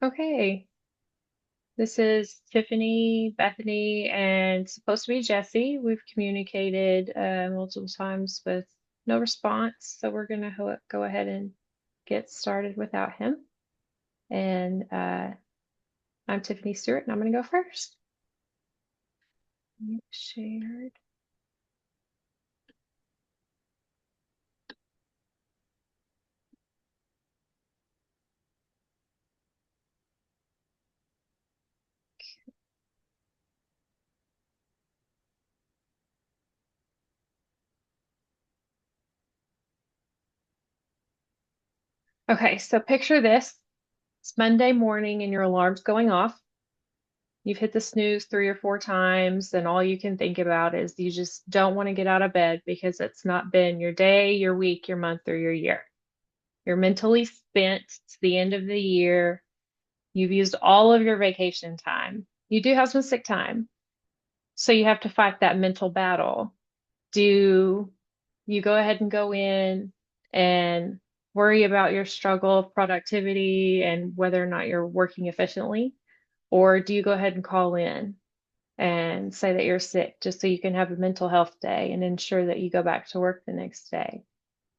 Okay, this is Tiffany, Bethany, and supposed to be Jesse. We've communicated multiple times with no response, so we're gonna go ahead and get started without him. And I'm Tiffany Stewart, and I'm gonna go first. Shared. Okay, so picture this. It's Monday morning, and your alarm's going off. You've hit the snooze 3 or 4 times, and all you can think about is you just don't want to get out of bed because it's not been your day, your week, your month, or your year. You're mentally spent. It's the end of the year. You've used all of your vacation time. You do have some sick time. So you have to fight that mental battle. Do you go ahead and go in and worry about your struggle of productivity and whether or not you're working efficiently? Or do you go ahead and call in and say that you're sick just so you can have a mental health day and ensure that you go back to work the next day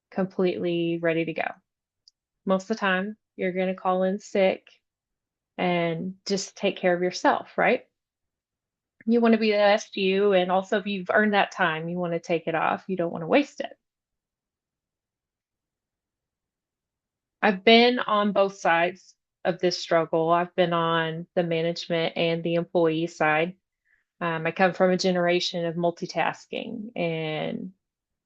completely ready to go? Most of the time, you're going to call in sick and just take care of yourself, right? You want to be the best you, and also if you've earned that time, you want to take it off. You don't want to waste it. I've been on both sides of this struggle. I've been on the management and the employee side. I come from a generation of multitasking and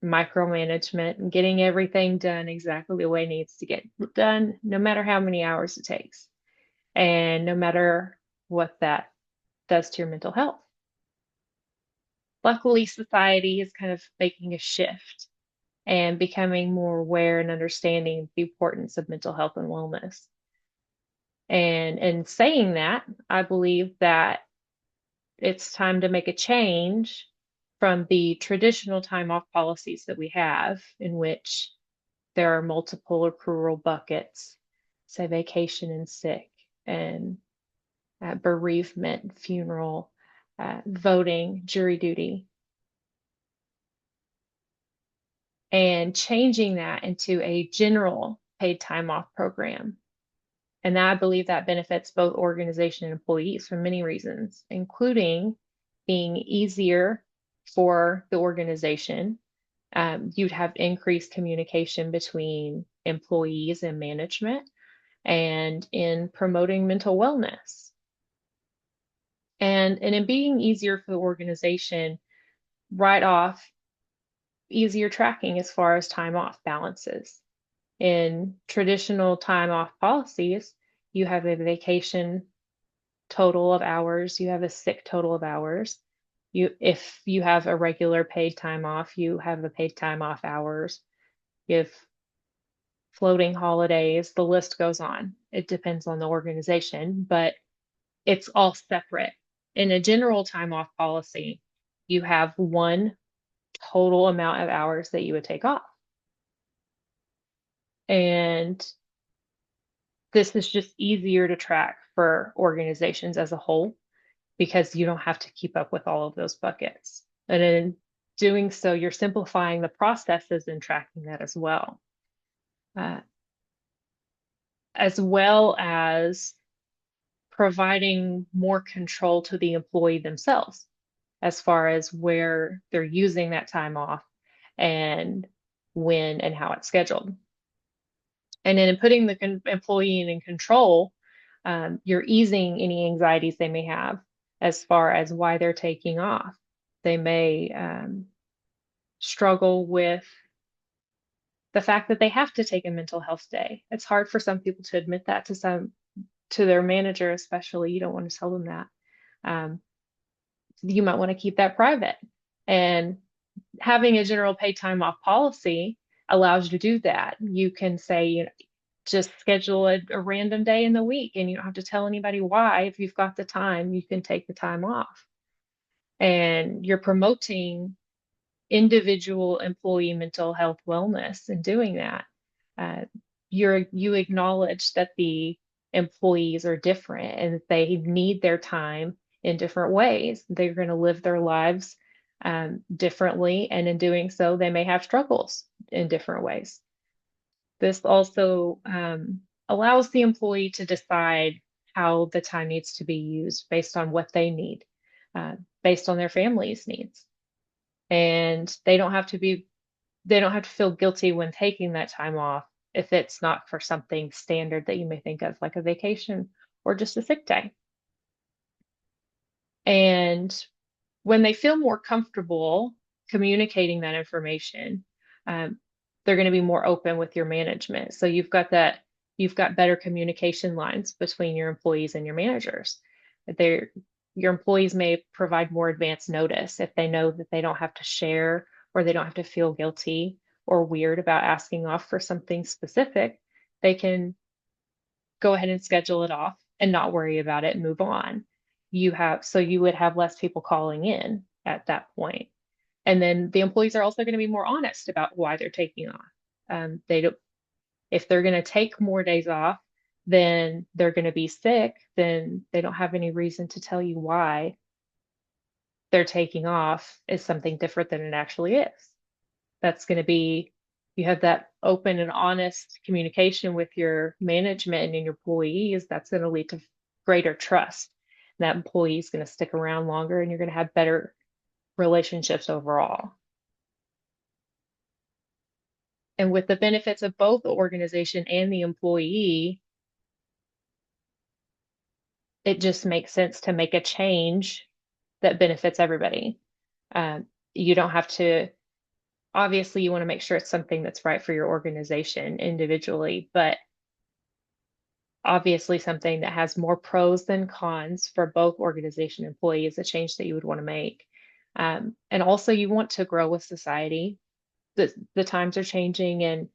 micromanagement and getting everything done exactly the way it needs to get done, no matter how many hours it takes, and no matter what that does to your mental health. Luckily, society is kind of making a shift and becoming more aware and understanding the importance of mental health and wellness. And in saying that, I believe that it's time to make a change from the traditional time off policies that we have, in which there are multiple accrual buckets, say vacation and sick, and bereavement, funeral, voting, jury duty, and changing that into a general paid time off program. And I believe that benefits both organization and employees for many reasons, including being easier for the organization. You'd have increased communication between employees and management, and in promoting mental wellness. And in being easier for the organization, right off, easier tracking as far as time off balances. In traditional time off policies, you have a vacation total of hours, you have a sick total of hours. If you have a regular paid time off, you have a paid time off hours. If floating holidays, the list goes on. It depends on the organization, but it's all separate. In a general time off policy, you have one total amount of hours that you would take off. And this is just easier to track for organizations as a whole because you don't have to keep up with all of those buckets. And in doing so, you're simplifying the processes and tracking that as well. As well as providing more control to the employee themselves as far as where they're using that time off and when and how it's scheduled. And in putting the employee in control, you're easing any anxieties they may have as far as why they're taking off. They may struggle with the fact that they have to take a mental health day. It's hard for some people to admit that to their manager, especially. You don't want to tell them that. Um, you might want to keep that private. And having a general paid time off policy allows you to do that. You can say, just schedule a random day in the week and you don't have to tell anybody why. If you've got the time, you can take the time off. And you're promoting individual employee mental health wellness in doing that. Uh, you acknowledge that the employees are different and they need their time in different ways. They're going to live their lives differently, and in doing so, they may have struggles in different ways. This also allows the employee to decide how the time needs to be used based on what they need, based on their family's needs. And they don't have to feel guilty when taking that time off if it's not for something standard that you may think of, like a vacation or just a sick day. And when they feel more comfortable communicating that information, um, they're going to be more open with your management. So you've got better communication lines between your employees and your managers. They're, your employees may provide more advance notice if they know that they don't have to share or they don't have to feel guilty or weird about asking off for something specific. They can go ahead and schedule it off and not worry about it and move on. So you would have less people calling in at that point. And then the employees are also going to be more honest about why they're taking off. They don't, if they're going to take more days off, then they're going to be sick, then they don't have any reason to tell you why they're taking off is something different than it actually is. That's going to be, you have that open and honest communication with your management and your employees, that's going to lead to greater trust. That employee is going to stick around longer and you're going to have better relationships overall. And with the benefits of both the organization and the employee, it just makes sense to make a change that benefits everybody. You don't have to, obviously, you want to make sure it's something that's right for your organization individually, but obviously something that has more pros than cons for both organization and employee is a change that you would want to make. And also you want to grow with society. The times are changing and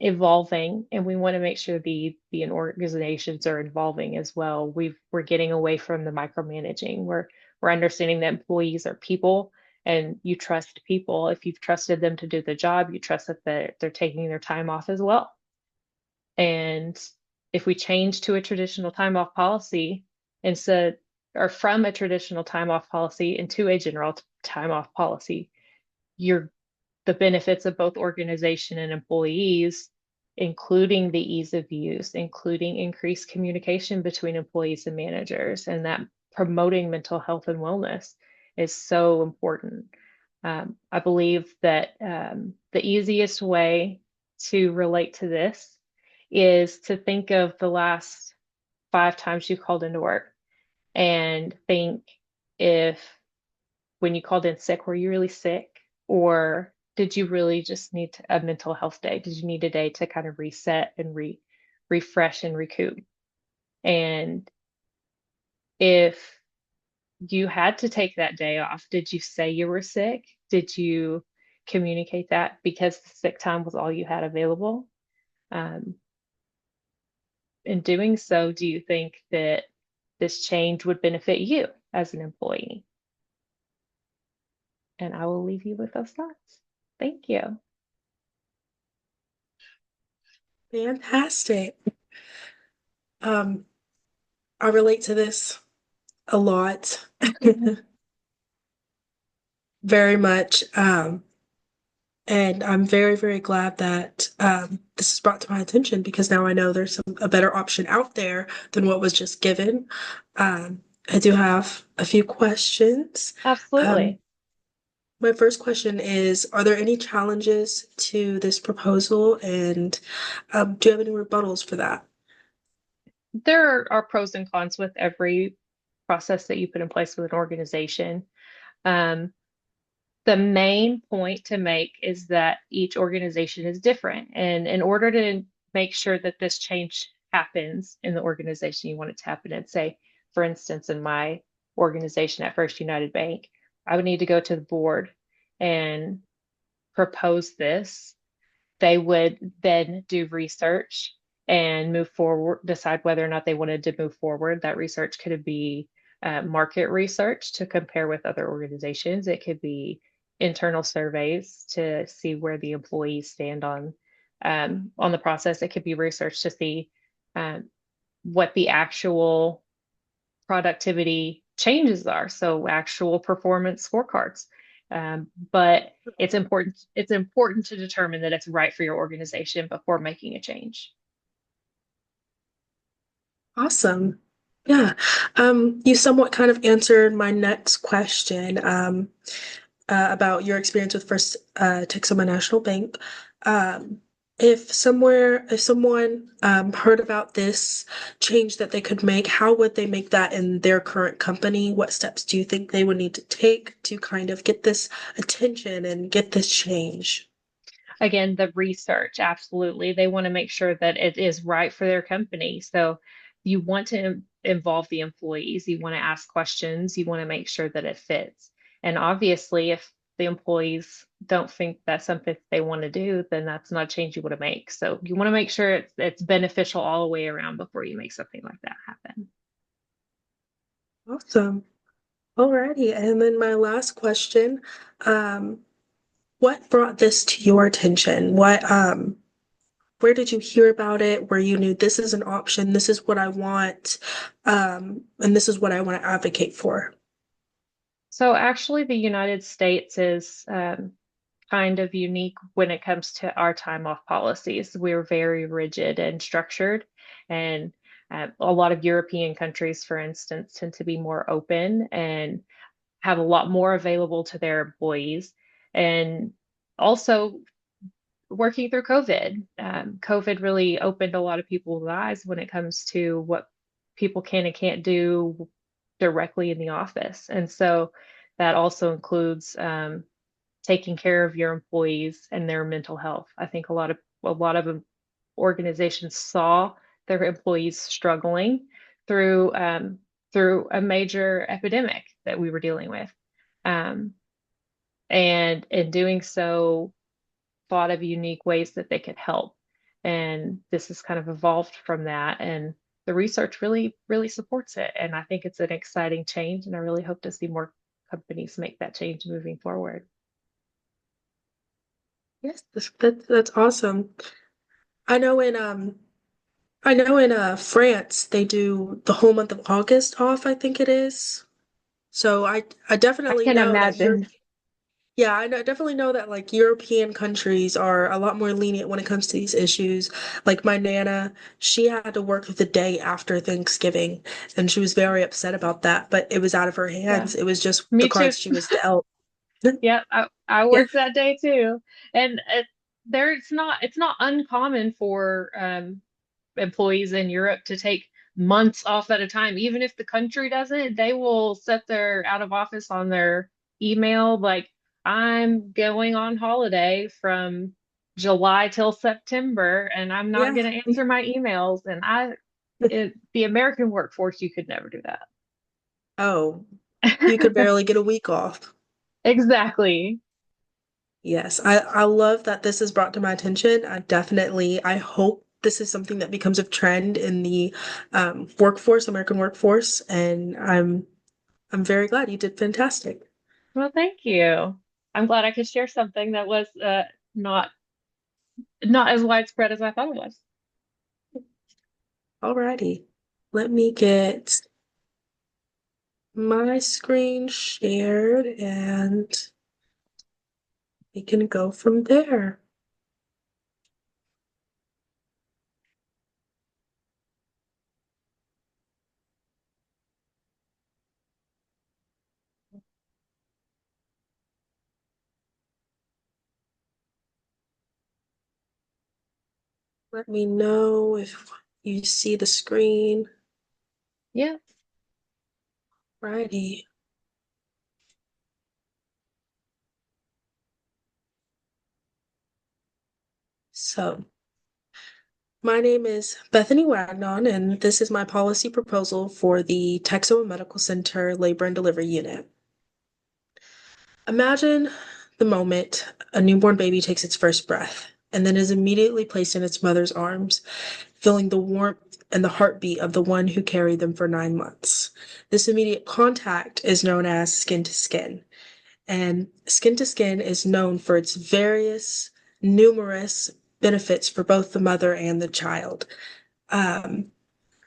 evolving, and we want to make sure the organizations are evolving as well. We're getting away from the micromanaging. We're understanding that employees are people and you trust people. If you've trusted them to do the job, you trust that they're taking their time off as well. And if we change to a traditional time off policy instead, or from a traditional time off policy into a general time off policy, the benefits of both organization and employees, including the ease of use, including increased communication between employees and managers, and that promoting mental health and wellness is so important. I believe that the easiest way to relate to this is to think of the last 5 times you called into work and think, if when you called in sick, were you really sick? Or did you really just need a mental health day? Did you need a day to kind of reset and refresh and recoup? And if you had to take that day off, did you say you were sick? Did you communicate that because the sick time was all you had available? In doing so, do you think that this change would benefit you as an employee? And I will leave you with those thoughts. Thank you. Fantastic. Um, I relate to this a lot, very much. And I'm very, very glad that this is brought to my attention because now I know there's a better option out there than what was just given. I do have a few questions. Um, Absolutely. my first question is, are there any challenges to this proposal? And do you have any rebuttals for that? There are pros and cons with every process that you put in place with an organization. Um, the main point to make is that each organization is different. And in order to make sure that this change happens in the organization you want it to happen in, say, for instance, in my organization at First United Bank, I would need to go to the board and propose this. They would then do research and move forward, decide whether or not they wanted to move forward. That research could be market research to compare with other organizations. It could be internal surveys to see where the employees stand on on the process. It could be research to see um, what the actual productivity changes are, so actual performance scorecards. But it's important to determine that it's right for your organization before making a change. Awesome. Yeah. You somewhat kind of answered my next question about your experience with First Texoma National Bank. Um, if someone heard about this change that they could make, how would they make that in their current company? What steps do you think they would need to take to kind of get this attention and get this change? Again, the research, absolutely. They want to make sure that it is right for their company. So you want to involve the employees, you want to ask questions, you want to make sure that it fits. And obviously, if the employees don't think that's something they want to do, then that's not a change you want to make. So you want to make sure it's beneficial all the way around before you make something like that happen. Awesome. Alrighty. And then my last question, um, what brought this to your attention? Where did you hear about it? Where you knew this is an option, this is what I want, and this is what I want to advocate for? So actually, the United States is kind of unique when it comes to our time off policies. We're very rigid and structured, and a lot of European countries, for instance, tend to be more open and have a lot more available to their employees. And also, working through COVID, COVID really opened a lot of people's eyes when it comes to what people can and can't do directly in the office. And so that also includes taking care of your employees and their mental health. I think a lot of organizations saw their employees struggling through through a major epidemic that we were dealing with, um, and in doing so, thought of unique ways that they could help. And this has kind of evolved from that, and the research really supports it. And I think it's an exciting change, and I really hope to see more companies make that change moving forward. Yes, that's awesome. I know in France they do the whole month of August off, I think it is. So I I definitely can know that imagine. definitely know that like European countries are a lot more lenient when it comes to these issues. Like my Nana, she had to work the day after Thanksgiving, and she was very upset about that, but it was out of her Yeah, hands. It was just the me too. cards she was dealt. Yeah, I Yeah, worked that day too. And it's not uncommon for employees in Europe to take months off at a time. Even if the country doesn't, they will set their out of office on their email, like, I'm going on holiday from July till September, and I'm not yeah. going to answer my emails. And the American workforce, you could never do Oh, you could that. barely get a week off. Exactly. Yes, I love that this is brought to my attention. I hope this is something that becomes a trend in the workforce, American workforce, and I'm very glad you did fantastic. Well, thank you. I'm glad I could share something that was not not as widespread as I thought it was. Alrighty, let me get my screen shared and we can go from there. Let me know if you see the screen. Yeah. Righty. So, my name is Bethany Wagnon, and this is my policy proposal for the Texoma Medical Center Labor and Delivery Unit. Imagine the moment a newborn baby takes its first breath and then is immediately placed in its mother's arms, feeling the warmth and the heartbeat of the one who carried them for 9 months. This immediate contact is known as skin to skin, and skin to skin is known for its various, numerous benefits for both the mother and the child.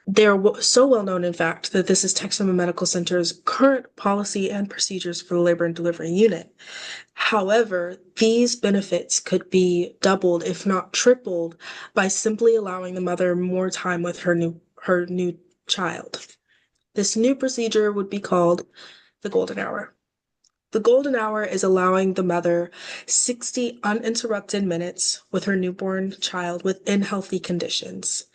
They're so well known, in fact, that this is Texoma Medical Center's current policy and procedures for the labor and delivery unit. However, these benefits could be doubled, if not tripled, by simply allowing the mother more time with her new child. This new procedure would be called the golden hour. The golden hour is allowing the mother 60 uninterrupted minutes with her newborn child within healthy conditions.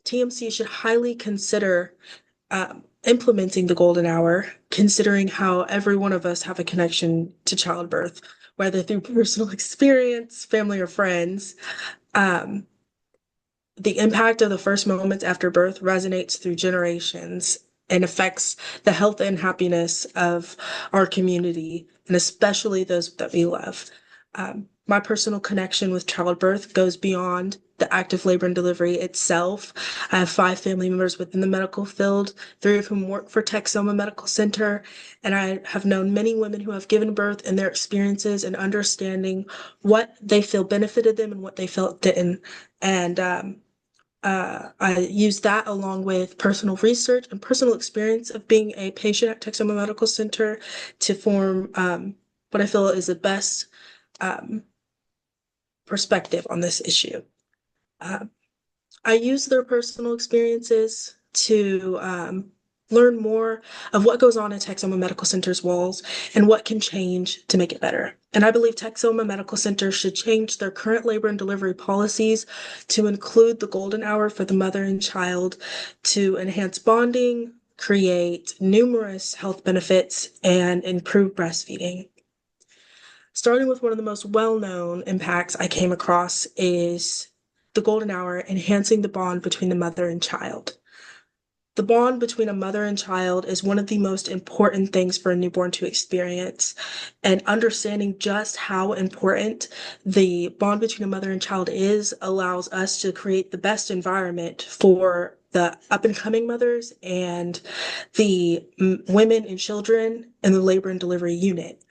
TMC should highly consider implementing the golden hour, considering how every one of us have a connection to childbirth, whether through personal experience, family, or friends. Um, the impact of the first moments after birth resonates through generations and affects the health and happiness of our community, and especially those that we love. My personal connection with childbirth goes beyond the active labor and delivery itself. I have 5 family members within the medical field, 3 of whom work for Texoma Medical Center, and I have known many women who have given birth and their experiences and understanding what they feel benefited them and what they felt didn't. And I use that along with personal research and personal experience of being a patient at Texoma Medical Center to form what I feel is the best um, perspective on this issue. I use their personal experiences to learn more of what goes on in Texoma Medical Center's walls and what can change to make it better. And I believe Texoma Medical Center should change their current labor and delivery policies to include the golden hour for the mother and child to enhance bonding, create numerous health benefits, and improve breastfeeding. Starting with one of the most well-known impacts I came across is the golden hour enhancing the bond between the mother and child. The bond between a mother and child is one of the most important things for a newborn to experience. And understanding just how important the bond between a mother and child is allows us to create the best environment for the up and coming mothers and the women and children in the labor and delivery unit.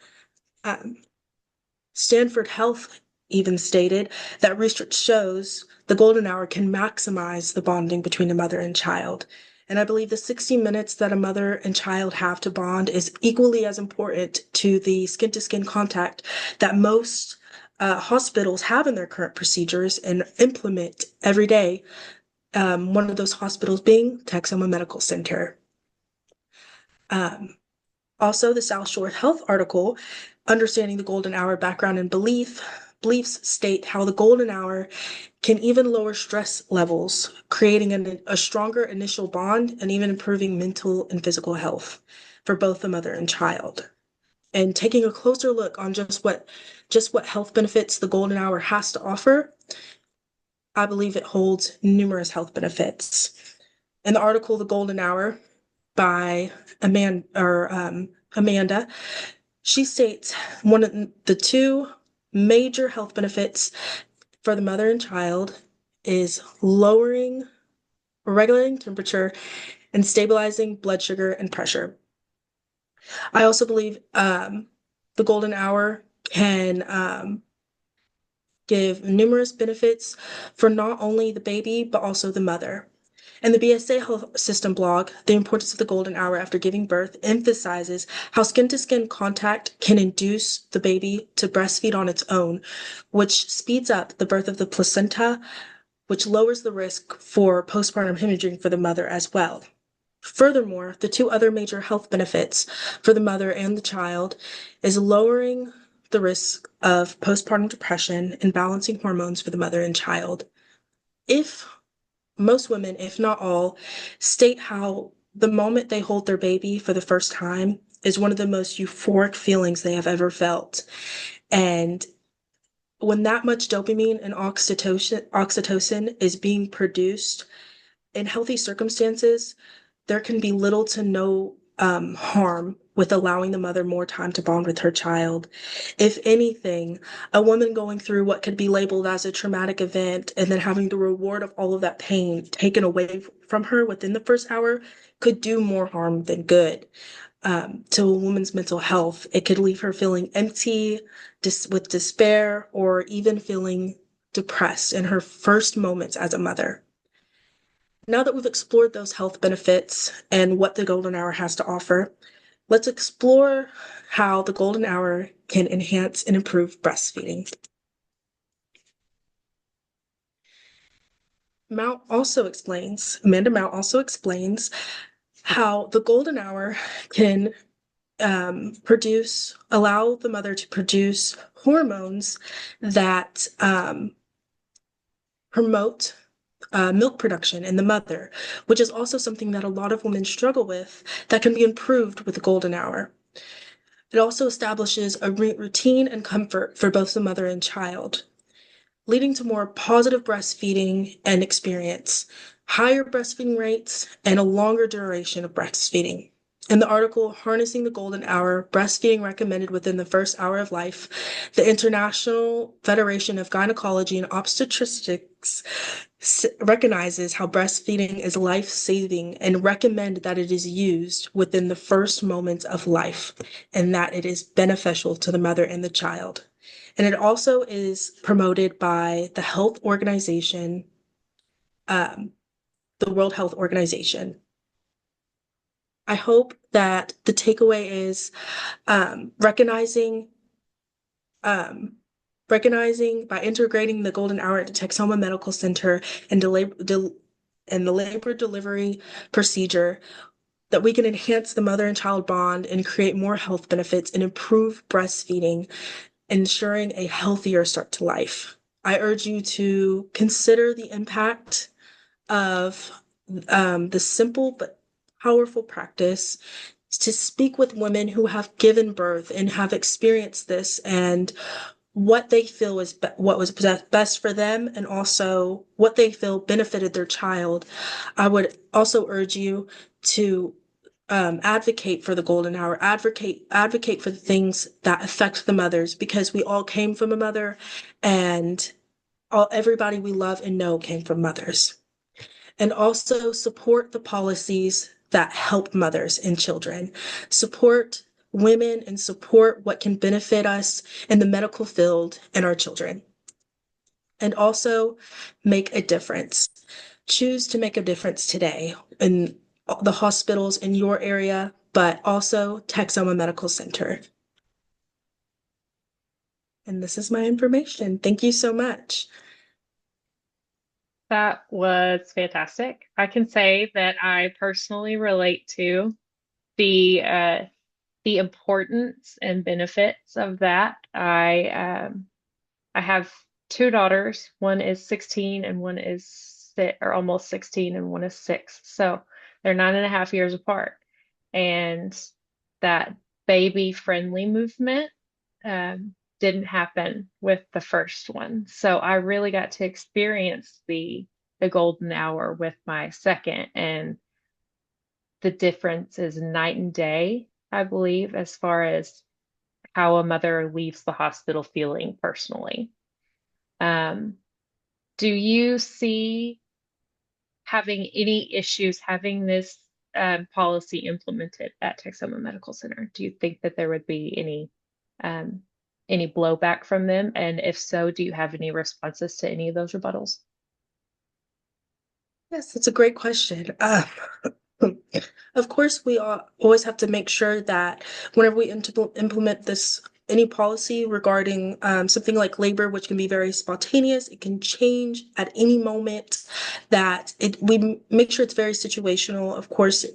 Stanford Health even stated that research shows the golden hour can maximize the bonding between a mother and child. And I believe the 60 minutes that a mother and child have to bond is equally as important to the skin-to-skin contact that most hospitals have in their current procedures and implement every day. One of those hospitals being Texoma Medical Center. Also, the South Shore Health article, Understanding the Golden Hour Background and Beliefs state how the golden hour can even lower stress levels, creating a stronger initial bond and even improving mental and physical health for both the mother and child. And taking a closer look on just what health benefits the golden hour has to offer, I believe it holds numerous health benefits. In the article, The Golden Hour by Amanda, she states one of the 2 major health benefits for the mother and child is regulating temperature and stabilizing blood sugar and pressure. I also believe the golden hour can give numerous benefits for not only the baby, but also the mother. And the BSA Health System blog, The Importance of the Golden Hour After Giving Birth, emphasizes how skin-to-skin contact can induce the baby to breastfeed on its own, which speeds up the birth of the placenta, which lowers the risk for postpartum hemorrhaging for the mother as well. Furthermore, the 2 other major health benefits for the mother and the child is lowering the risk of postpartum depression and balancing hormones for the mother and child. If most women, if not all, state how the moment they hold their baby for the first time is one of the most euphoric feelings they have ever felt. And when that much dopamine and oxytocin is being produced in healthy circumstances, there can be little to no harm with allowing the mother more time to bond with her child. If anything, a woman going through what could be labeled as a traumatic event and then having the reward of all of that pain taken away from her within the first hour could do more harm than good to a woman's mental health. It could leave her feeling empty, with despair, or even feeling depressed in her first moments as a mother. Now that we've explored those health benefits and what the golden hour has to offer, let's explore how the golden hour can enhance and improve breastfeeding. Amanda Mount also explains how the golden hour can allow the mother to produce hormones that promote milk production in the mother, which is also something that a lot of women struggle with that can be improved with the golden hour. It also establishes a routine and comfort for both the mother and child, leading to more positive breastfeeding and experience, higher breastfeeding rates, and a longer duration of breastfeeding. In the article, Harnessing the Golden Hour, Breastfeeding Recommended Within the First Hour of Life, the International Federation of Gynecology and Obstetrics recognizes how breastfeeding is life-saving and recommend that it is used within the first moments of life and that it is beneficial to the mother and the child. And it also is promoted by the health organization, the World Health Organization. I hope that the takeaway is recognizing by integrating the golden hour at Texoma Medical Center and the labor delivery procedure, that we can enhance the mother and child bond and create more health benefits and improve breastfeeding, ensuring a healthier start to life. I urge you to consider the impact of the simple but powerful practice to speak with women who have given birth and have experienced this and what they feel is what was best for them and also what they feel benefited their child. I would also urge you to advocate for the golden hour, advocate for the things that affect the mothers, because we all came from a mother and everybody we love and know came from mothers. And also support the policies that help mothers and children. Support women and support what can benefit us in the medical field and our children. And also make a difference. Choose to make a difference today in the hospitals in your area, but also Texoma Medical Center. And this is my information. Thank you so much. That was fantastic. I can say that I personally relate to the importance and benefits of that. I have two daughters. One is 16 and one is or almost 16 and one is 6. So they're 9.5 years apart. And that baby friendly movement didn't happen with the first one. So I really got to experience the golden hour with my second, and the difference is night and day, I believe, as far as how a mother leaves the hospital feeling personally. Do you see having any issues having this policy implemented at Texoma Medical Center? Do you think that there would be any blowback from them? And if so, do you have any responses to any of those rebuttals? Yes, that's a great question. Of course, we always have to make sure that whenever we implement any policy regarding something like labor, which can be very spontaneous, it can change at any moment, that we make sure it's very situational. Of course,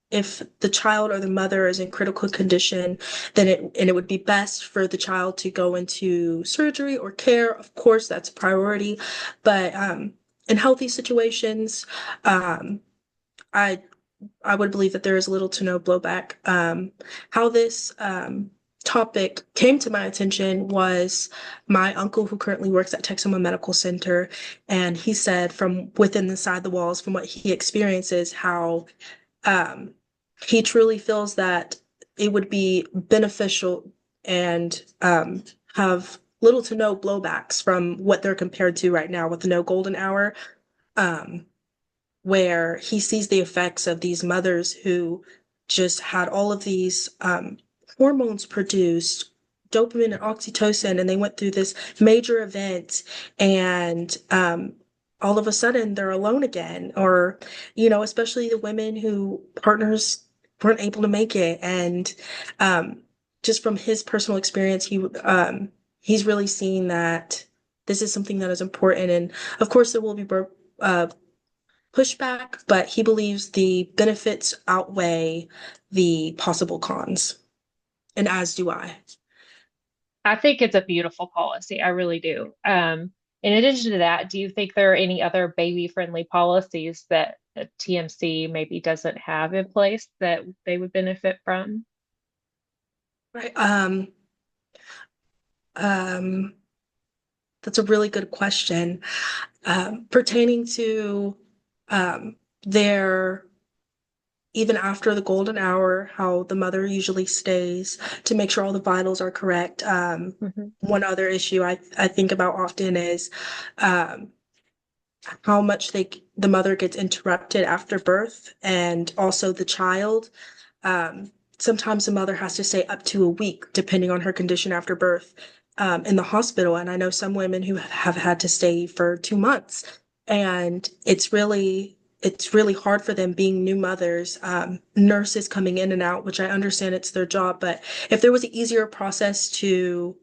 if the child or the mother is in critical condition, then it would be best for the child to go into surgery or care. Of course, that's a priority, but in healthy situations, I I would believe that there is little to no blowback. How this topic came to my attention was my uncle, who currently works at Texoma Medical Center, and he said from within inside the walls, from what he experiences, how um, he truly feels that it would be beneficial and have little to no blowbacks from what they're compared to right now with the no golden hour, um, where he sees the effects of these mothers who just had all of these hormones produced dopamine and oxytocin, and they went through this major event, and all of a sudden they're alone again, or especially the women who partners weren't able to make it, and um, just from his personal experience, he's really seen that this is something that is important, and of course there will be uh, pushback, but he believes the benefits outweigh the possible cons, and as do I. I think it's a beautiful policy. I really do. In addition to that, do you think there are any other baby-friendly policies that TMC maybe doesn't have in place that they would benefit from? Right. Um, that's a really good question. Pertaining to um, their even after the golden hour, how the mother usually stays to make sure all the vitals are correct. Hmm. One other issue I think about often is um, how much the mother gets interrupted after birth, and also the child. Um, Sometimes the mother has to stay up to a week, depending on her condition after birth, in the hospital. And I know some women who have had to stay for 2 months, and it's really hard for them being new mothers, nurses coming in and out, which I understand it's their job. But if there was an easier process to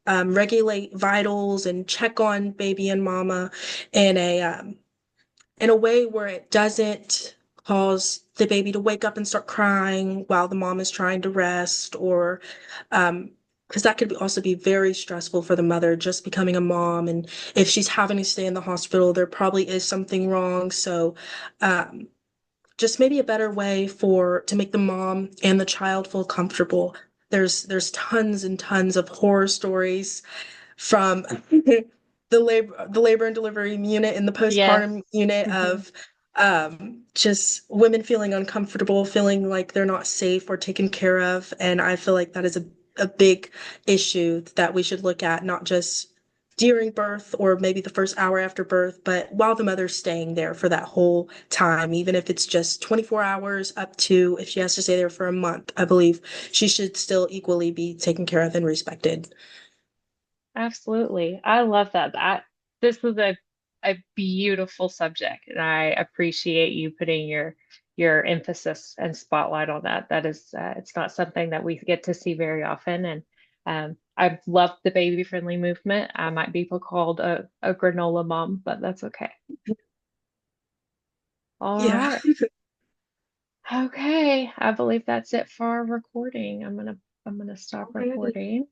regulate vitals and check on baby and mama in a way where it doesn't cause the baby to wake up and start crying while the mom is trying to rest, or because that could also be very stressful for the mother just becoming a mom, and if she's having to stay in the hospital there probably is something wrong. So um, just maybe a better way for to make the mom and the child feel comfortable. There's tons and tons of horror stories from the labor and delivery unit and the Yes. postpartum unit Hmm. of just women feeling uncomfortable, feeling like they're not safe or taken care of. And I feel like that is a big issue that we should look at, not just during birth or maybe the first hour after birth, but while the mother's staying there for that whole time, even if it's just 24 hours up to if she has to stay there for a month, I believe she should still equally be taken care of and respected. Absolutely. I love that. This is a beautiful subject, and I appreciate you putting your emphasis and spotlight on that. That is, it's not something that we get to see very often. And I've loved the baby friendly movement. I might be called a granola mom, but that's okay. All Yeah. right. Okay. I believe that's it for our recording. I'm gonna stop Alrighty. recording.